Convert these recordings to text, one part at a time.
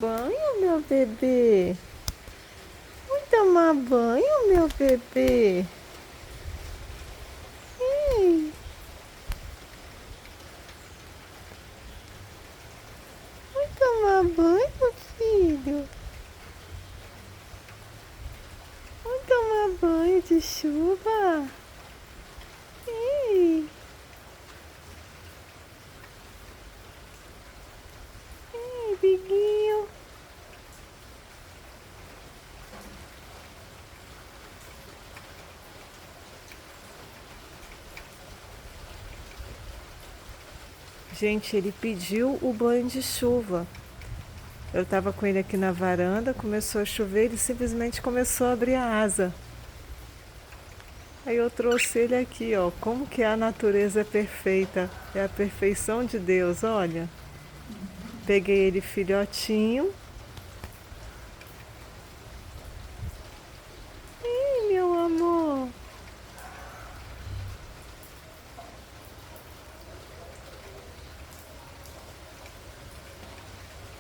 Banho, meu bebê? Vai tomar banho, meu bebê? Ei, vai tomar banho, filho? Vai tomar banho de chuva? Ei, ei, Biguinho. Gente, ele pediu o banho de chuva. Eu tava com ele aqui na varanda, começou a chover, ele simplesmente começou a abrir a asa. Aí eu trouxe ele aqui, ó. Como que a natureza é perfeita. É a perfeição de Deus, olha. Peguei ele filhotinho. Ih, meu amor.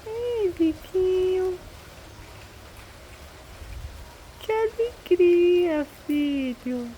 Ih, biquinho. Que alegria, filho.